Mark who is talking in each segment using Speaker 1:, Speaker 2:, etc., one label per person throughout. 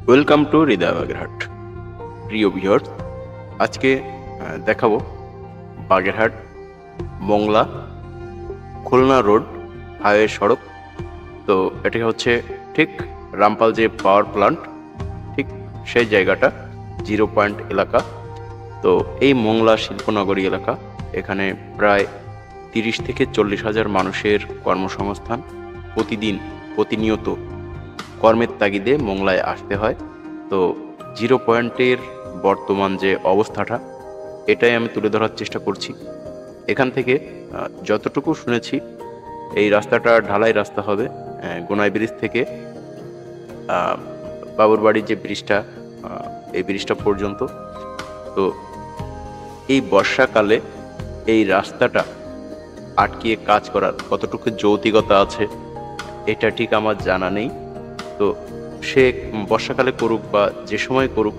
Speaker 1: Welcome to হৃদয় বাগেরহাট। প্রিয় viewers, আজকে দেখাবো বাগেরহাট মংলা খুলনা রোড হাইওয়ে সড়ক। তো এটি হচ্ছে ঠিক রামপাল যে পাওয়ার প্লান্ট, ঠিক সেই জায়গাটা 0 পয়েন্ট এলাকা। তো এই মংলা শিল্পনগরী এলাকা, এখানে প্রায় 30 থেকে 40 হাজার মানুষের কর্মসংস্থান। প্রতিনিয়ত কর্মের তাগিদে মংলায় আসতে হয়। তো 0 পয়েন্টের বর্তমান যে অবস্থাটা, এটাই আমি তুলে ধরার চেষ্টা করছি। এখান থেকে যতটুকু শুনেছি, এই রাস্তাটা ঢালাই রাস্তা হবে গোনাই ব্রিজ থেকে বাবুরবাড়ির যে ব্রিজটা, এই ব্রিজটা পর্যন্ত। তো এই বর্ষাকালে এই রাস্তাটা আটকিয়ে কাজ করার কতটুকু যৌক্তিকতা আছে, এটা ঠিক আমার জানা নেই। তো সে বর্ষাকালে করুক বা যে সময় করুক,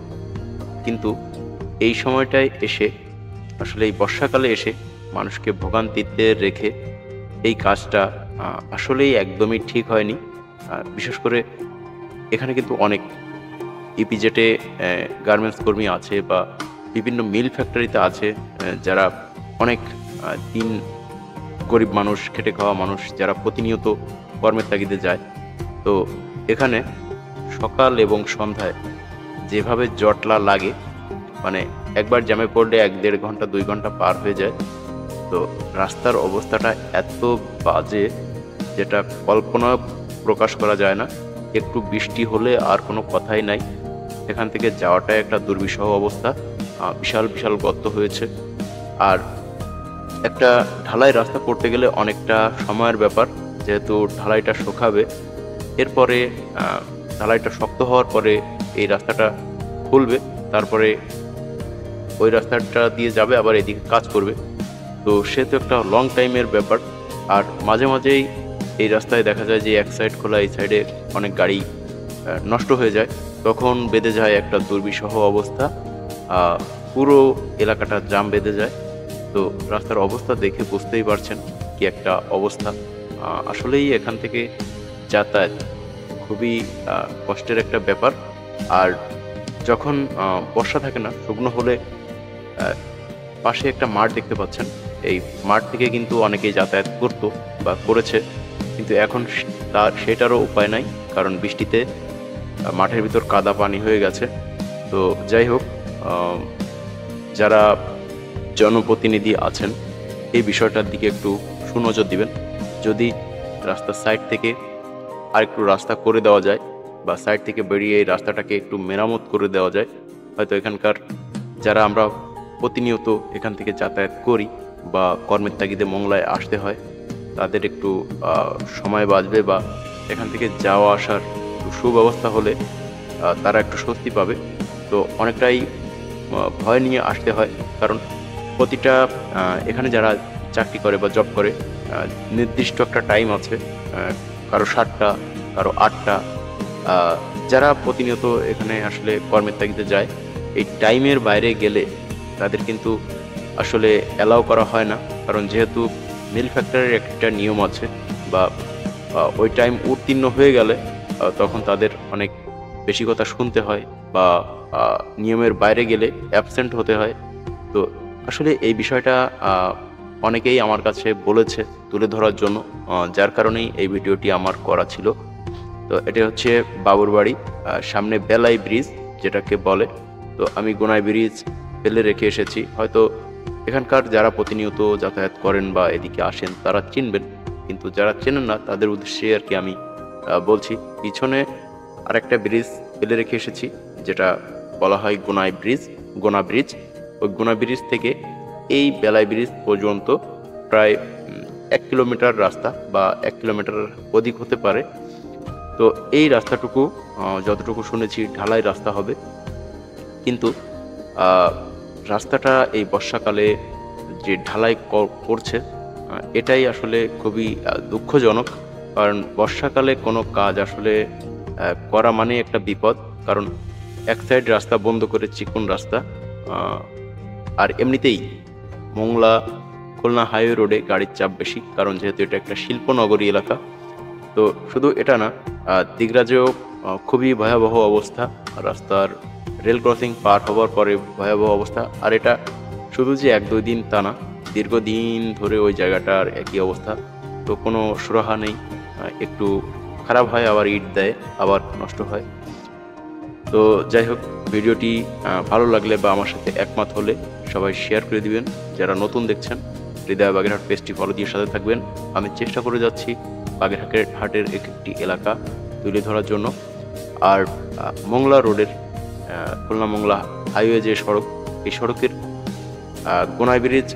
Speaker 1: কিন্তু এই সময়টায় এসে, আসলে এই বর্ষাকালে এসে মানুষকে ভোগান্তিতে রেখে এই কাজটা আসলেই একদমই ঠিক হয়নি। বিশেষ করে এখানে কিন্তু অনেক ইপিজেটে গার্মেন্টস কর্মী আছে বা বিভিন্ন মিল ফ্যাক্টরিতে আছে, যারা অনেক দিন গরিব মানুষ, খেটে খাওয়া মানুষ, যারা প্রতিনিয়ত কর্মের তাগিদে যায়। তো এখানে সকাল এবং সন্ধ্যায় যেভাবে জটলা লাগে, মানে একবার জ্যামে পড়লে 1-1.5 ঘন্টা 2 ঘন্টা পার হয়ে যায়। তো রাস্তার অবস্থাটা এত বাজে, যেটা কল্পনা প্রকাশ করা যায় না। একটু বৃষ্টি হলে আর কোনো কথাই নাই, এখান থেকে যাওয়াটাই একটা দুর্বিষহ অবস্থা। বিশাল বিশাল গর্ত হয়েছে। আর একটা ঢালাই রাস্তা করতে গেলে অনেকটা সময়ের ব্যাপার, যেহেতু ঢালাইটা শুকাবে, এরপরে ঢালাইটা শক্ত হওয়ার পরে এই রাস্তাটা খুলবে, তারপরে ওই রাস্তাটা দিয়ে যাবে, আবার এদিকে কাজ করবে। তো সে তো একটা লং টাইমের ব্যাপার। আর মাঝে মাঝেই এই রাস্তায় দেখা যায় যে এক সাইড খোলা, এই সাইডে অনেক গাড়ি নষ্ট হয়ে যায়, তখন বেঁধে যায় একটা দুর্বিষহ অবস্থা। পুরো এলাকাটা জাম বেঁধে যায়। তো রাস্তার অবস্থা দেখে বুঝতেই পারছেন কি একটা অবস্থা। আসলেই এখান থেকে যাতায়াত খুবই কষ্টের একটা ব্যাপার। আর যখন বর্ষা থাকে না, শুকনো হলে পাশে একটা মাঠ দেখতে পাচ্ছেন, এই মাঠ থেকে কিন্তু অনেকেই যাতায়াত করতো বা করেছে, কিন্তু এখন সেটারও উপায় নাই, কারণ বৃষ্টিতে মাঠের ভিতর কাদা পানি হয়ে গেছে। তো যাই হোক, যারা জনপ্রতিনিধি আছেন, এই বিষয়টার দিকে একটু সুনজর দিবেন। যদি রাস্তার সাইড থেকে আর একটু রাস্তা করে দেওয়া যায়, বা সাইড থেকে বেরিয়ে এই রাস্তাটাকে একটু মেরামত করে দেওয়া যায়, হয়তো এখানকার যারা আমরা প্রতিনিয়ত এখান থেকে যাতায়াত করি বা কর্মের তাগিদে মংলায় আসতে হয়, তাদের একটু সময় বাঁচবে, বা এখান থেকে যাওয়া আসার সুব্যবস্থা হলে তারা একটু স্বস্তি পাবে। তো অনেকটাই ভয় নিয়ে আসতে হয়, কারণ প্রতিটা এখানে যারা চাকরি করে বা জব করে, নির্দিষ্ট একটা টাইম আছে, কারো 7টা, কারো 8টা। যারা প্রতিনিয়ত এখানে আসলে কর্মের তাগিদে যায়, এই টাইমের বাইরে গেলে তাদের কিন্তু আসলে অ্যালাউ করা হয় না, কারণ যেহেতু মিল ফ্যাক্টরির একটা নিয়ম আছে, বা ওই টাইম উত্তীর্ণ হয়ে গেলে তখন তাদের অনেক বেশি কথা শুনতে হয়, বা নিয়মের বাইরে গেলে অ্যাবসেন্ট হতে হয়। তো আসলে এই বিষয়টা অনেকেই আমার কাছে বলেছে তুলে ধরার জন্য, যার কারণেই এই ভিডিওটি আমার করা ছিল। তো এটা হচ্ছে বাবুরবাড়ি, সামনে বেলাই ব্রিজ যেটাকে বলে। তো আমি গোনাই ব্রিজ ফেলে রেখে এসেছি। হয়তো এখানকার যারা প্রতিনিয়ত যাতায়াত করেন বা এদিকে আসেন, তারা চিনবেন, কিন্তু যারা চেনেন না তাদের উদ্দেশ্যে আর কি আমি বলছি। পিছনে আরেকটা ব্রিজ ফেলে রেখে এসেছি, যেটা বলা হয় গোনা ব্রিজ। ওই গোনা ব্রিজ থেকে এই বেলাই ব্রিজ পর্যন্ত প্রায় 1 কিলোমিটার রাস্তা, বা 1 কিলোমিটার অধিক হতে পারে। তো এই রাস্তাটুকু যতটুকু শুনেছি ঢালাই রাস্তা হবে, কিন্তু রাস্তাটা এই বর্ষাকালে যে ঢালাই করছে, এটাই আসলে খুবই দুঃখজনক। কারণ বর্ষাকালে কোনো কাজ আসলে করা মানে একটা বিপদ, কারণ এক সাইড রাস্তা বন্ধ করে চিকন রাস্তা। আর এমনিতেই মংলা খুলনা হাইওয়ে রোডে গাড়ির চাপ বেশি, কারণ যেহেতু এটা একটা শিল্পনগরী এলাকা। তো শুধু এটা না, দিগরাজেও খুবই ভয়াবহ অবস্থা। রাস্তার রেল ক্রসিং পার হওয়ার পরে ভয়াবহ অবস্থা। আর এটা শুধু যে ১-২ দিন তা না, দীর্ঘদিন ধরে ওই জায়গাটার একই অবস্থা। তো কোনো সুরাহা নেই। একটু খারাপ হয়, আবার ইট দেয়, আবার নষ্ট হয়। তো যাই হোক, ভিডিওটি ভালো লাগলে বা আমার সাথে একমত হলে সবাই শেয়ার করে দিবেন। যারা নতুন দেখছেন, হৃদয় বাগেরহাট পেজটি ফলো দিয়ে সাথে থাকবেন। আমি চেষ্টা করে যাচ্ছি বাগেরহাটের একটি এলাকা তুলে ধরার জন্য। আর মংলা রোডের খুলনা মংলা হাইওয়ে যে সড়ক, এই সড়কের গোনাই ব্রিজ,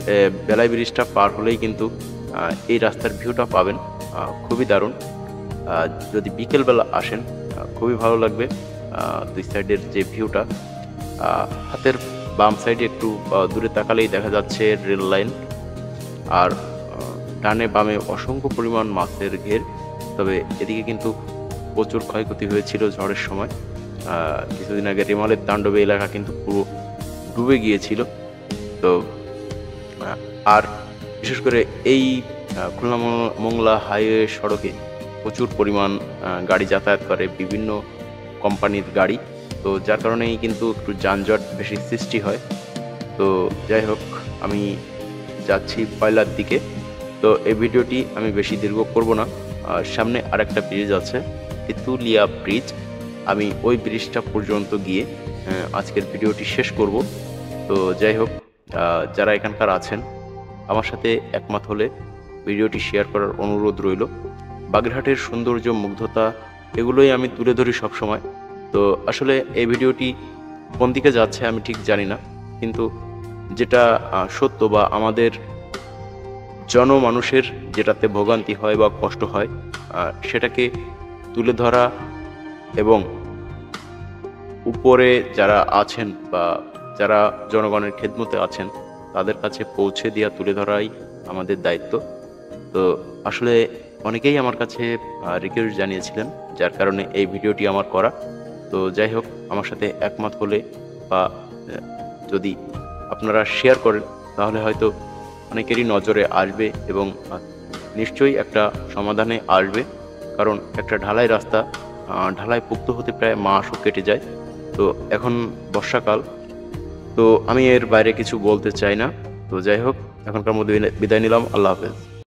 Speaker 1: বেলাই ব্রিজটা পার হলেই কিন্তু এই রাস্তার ভিউটা পাবেন। খুবই দারুণ। যদি বিকেলবেলা আসেন খুবই ভালো লাগবে। দুই সাইডের যে ভিউটা, হাতের বাম সাইডে একটু দূরে তাকালেই দেখা যাচ্ছে রেল লাইন, আর ডানে বামে অসংখ্য পরিমাণ মাছের ঘের। তবে এদিকে কিন্তু প্রচুর ক্ষয়ক্ষতি হয়েছিল ঝড়ের সময়। কিছুদিন আগে রেমালের তাণ্ডবে এলাকা কিন্তু পুরো ডুবে গিয়েছিল। তো আর বিশেষ করে এই খুলনা মংলা হাইওয়ে সড়কে প্রচুর পরিমাণ গাড়ি যাতায়াত করে, বিভিন্ন কোম্পানির গাড়ি। তো যার কারণেই কিন্তু একটু যানজট বেশি সৃষ্টি হয়। তো যাই হোক, আমি যাচ্ছি পয়লার দিকে। তো এই ভিডিওটি আমি বেশি দীর্ঘ করব না। সামনে আরেকটা ব্রিজ আছে, তেঁতুলিয়া ব্রিজ। আমি ওই ব্রিজটা পর্যন্ত গিয়ে আজকের ভিডিওটি শেষ করব। তো যাই হোক, যারা এখানকার আছেন আমার সাথে একমত হলে ভিডিওটি শেয়ার করার অনুরোধ রইল। বাগেরহাটের সৌন্দর্য, মুগ্ধতা এগুলোই আমি তুলে ধরি সবসময়। তো আসলে এই ভিডিওটি কোন দিকে যাচ্ছে আমি ঠিক জানি না, কিন্তু যেটা সত্য বা আমাদের জনমানুষের যেটাতে ভোগান্তি হয় বা কষ্ট হয় সেটাকে তুলে ধরা এবং উপরে যারা আছেন বা যারা জনগণের খেদমতে আছেন তাদের কাছে পৌঁছে দেওয়া, তুলে ধরাই আমাদের দায়িত্ব। তো আসলে অনেকেই আমার কাছে রিকোয়েস্ট জানিয়েছিলেন, যার কারণে এই ভিডিওটি আমার করা। তো যাই হোক, আমার সাথে একমত হলে বা যদি আপনারা শেয়ার করেন তাহলে হয়তো অনেকেরই নজরে আসবে এবং নিশ্চয়ই একটা সমাধানে আসবে। কারণ একটা ঢালাই রাস্তা ঢালাই পুক্ত হতে প্রায় মাসও কেটে যায়। তো এখন বর্ষাকাল, তো আমি এর বাইরে কিছু বলতে চাই না। তো যাই হোক, এখনকার মধ্যে বিদায় নিলাম। আল্লাহ হাফেজ।